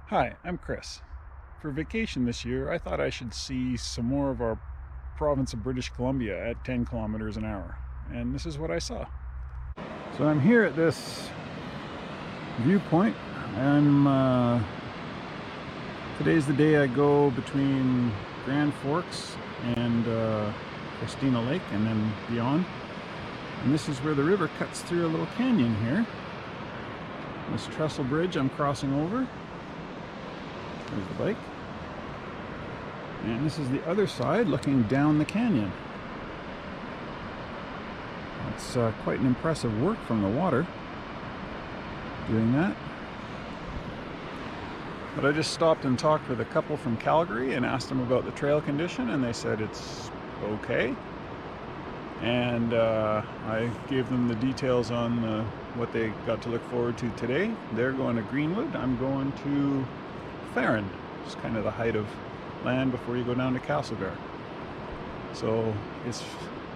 Hi, I'm Chris. For vacation this year, I thought I should see some more of our province of British Columbia at 10 kilometers an hour, and this is what I saw. So I'm here at this viewpoint. Today's the day I go between Grand Forks and Christina Lake and then beyond. And this is where the river cuts through a little canyon here. This trestle bridge I'm crossing over. There's the bike. And this is the other side looking down the canyon. It's quite an impressive work from the water doing that. But I just stopped and talked with a couple from Calgary and asked them about the trail condition, and they said it's okay. And I gave them the details on what they got to look forward to today. They're going to Greenwood. I'm going to Farron. It's kind of the height of land before you go down to Castlegar. So it's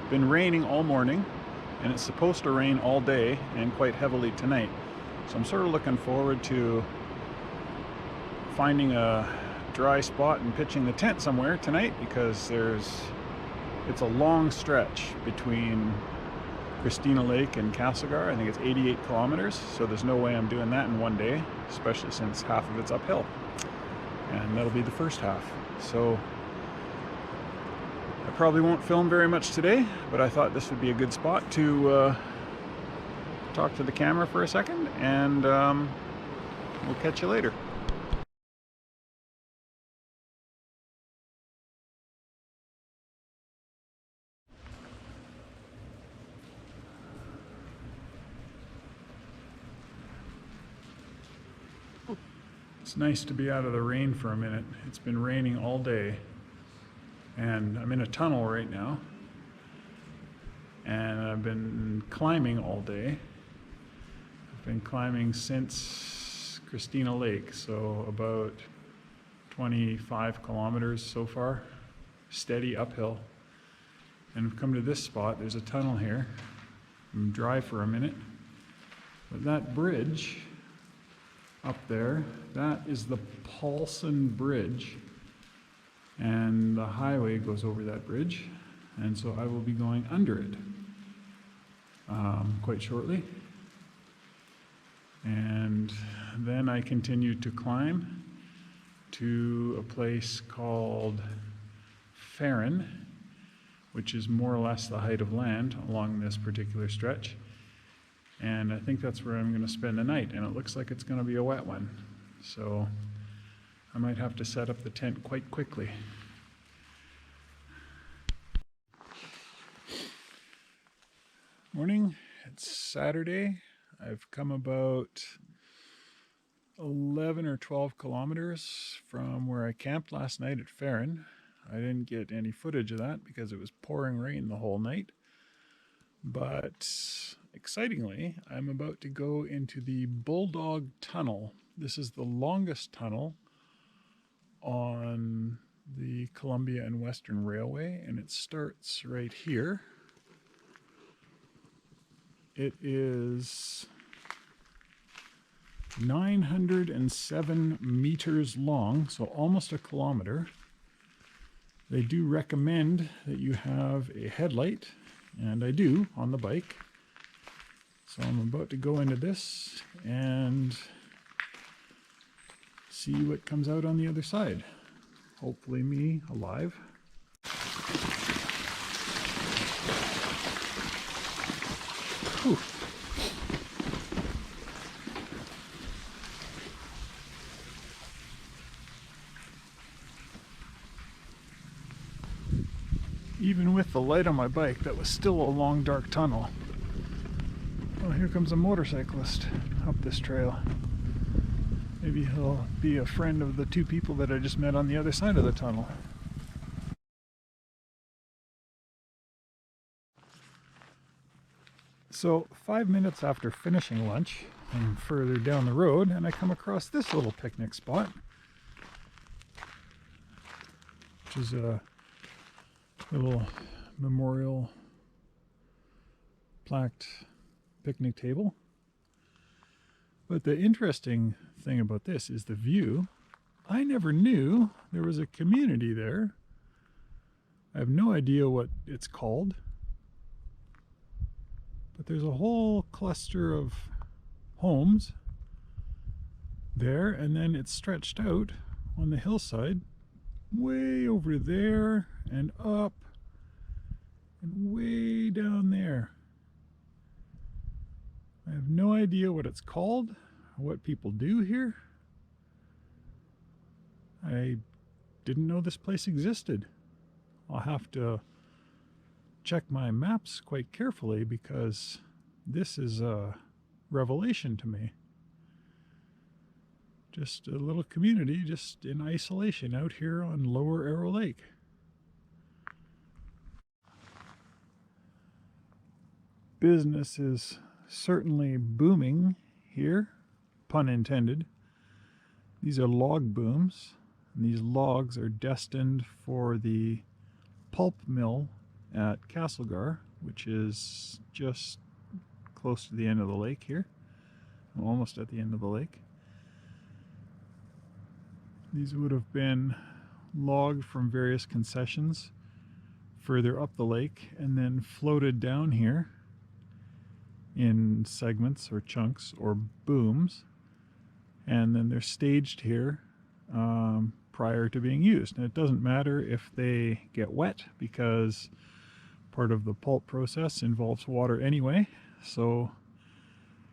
been raining all morning, and it's supposed to rain all day and quite heavily tonight. So I'm sort of looking forward to finding a dry spot and pitching the tent somewhere tonight, because it's a long stretch between Christina Lake and Castlegar. I think it's 88 kilometers, so there's no way I'm doing that in one day, especially since half of it's uphill. And that'll be the first half. So I probably won't film very much today, but I thought this would be a good spot to talk to the camera for a second, and we'll catch you later. It's nice to be out of the rain for a minute. It's been raining all day, and I'm in a tunnel right now, and I've been climbing all day. I've been climbing since Christina Lake, so about 25 kilometers so far, steady uphill. And I've come to this spot. There's a tunnel here. I'm dry for a minute, but that bridge up there, that is the Paulson Bridge, and the highway goes over that bridge, and so I will be going under it quite shortly. And then I continue to climb to a place called Farron, which is more or less the height of land along this particular stretch. And I think that's where I'm going to spend the night, and it looks like it's going to be a wet one. So I might have to set up the tent quite quickly. Morning, it's Saturday. I've come about 11 or 12 kilometers from where I camped last night at Farron. I didn't get any footage of that because it was pouring rain the whole night. But excitingly, I'm about to go into the Bulldog Tunnel. This is the longest tunnel on the Columbia and Western Railway, and it starts right here. It is 907 meters long, so almost a kilometer. They do recommend that you have a headlight, and I do on the bike. So I'm about to go into this and see what comes out on the other side. Hopefully me alive. Whew. Even with the light on my bike, that was still a long dark tunnel. Oh, here comes a motorcyclist up this trail. Maybe he'll be a friend of the two people that I just met on the other side of the tunnel. So 5 minutes after finishing lunch, I'm further down the road and I come across this little picnic spot, which is a little memorial plaqued picnic table. But the interesting thing about this is the view I never knew there was a community there. I have no idea what it's called, but there's a whole cluster of homes there, and then it's stretched out on the hillside way over there and up and way down there. I have no idea what it's called, what people do here. I didn't know this place existed. I'll have to check my maps quite carefully because this is a revelation to me. Just a little community just in isolation out here on Lower Arrow Lake. Business is certainly booming here, pun intended. These are log booms, and these logs are destined for the pulp mill at Castlegar, which is just close to the end of the lake here. Almost at the end of the lake. These would have been logged from various concessions further up the lake and then floated down here in segments or chunks or booms, and then they're staged here prior to being used. And it doesn't matter if they get wet because part of the pulp process involves water anyway, so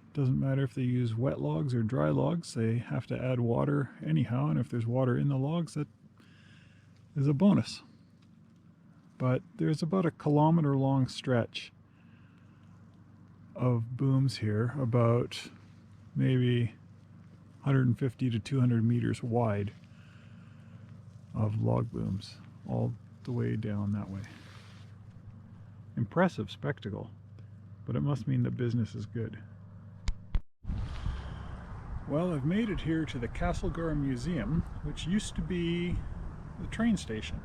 it doesn't matter if they use wet logs or dry logs, they have to add water anyhow, and if there's water in the logs, that is a bonus. But there's about a kilometer-long stretch of booms here, about maybe 150 to 200 meters wide of log booms, all the way down that way. Impressive spectacle, but it must mean that business is good. Well, I've made it here to the Castlegar Museum, which used to be the train station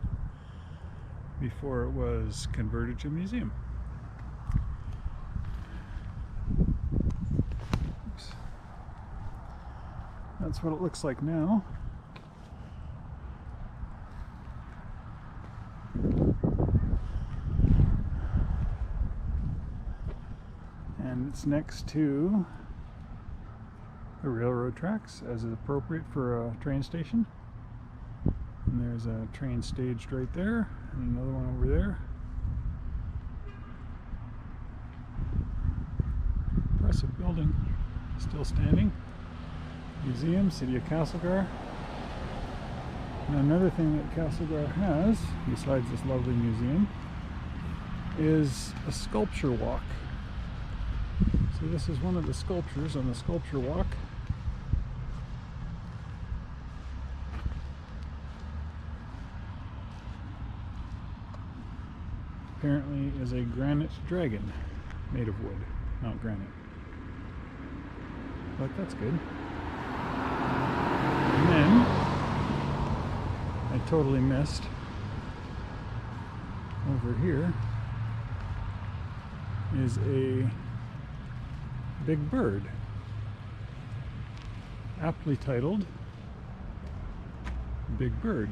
before it was converted to a museum. Oops. That's what it looks like now. And it's next to the railroad tracks, as is appropriate for a train station. And there's a train staged right there, and another one over there. Impressive building, still standing. Museum, City of Castlegar. And another thing that Castlegar has, besides this lovely museum, is a sculpture walk. So this is one of the sculptures on the sculpture walk. Apparently is a granite dragon made of wood, not granite. But that's good. And then I totally missed over here is a big bird, aptly titled Big Bird.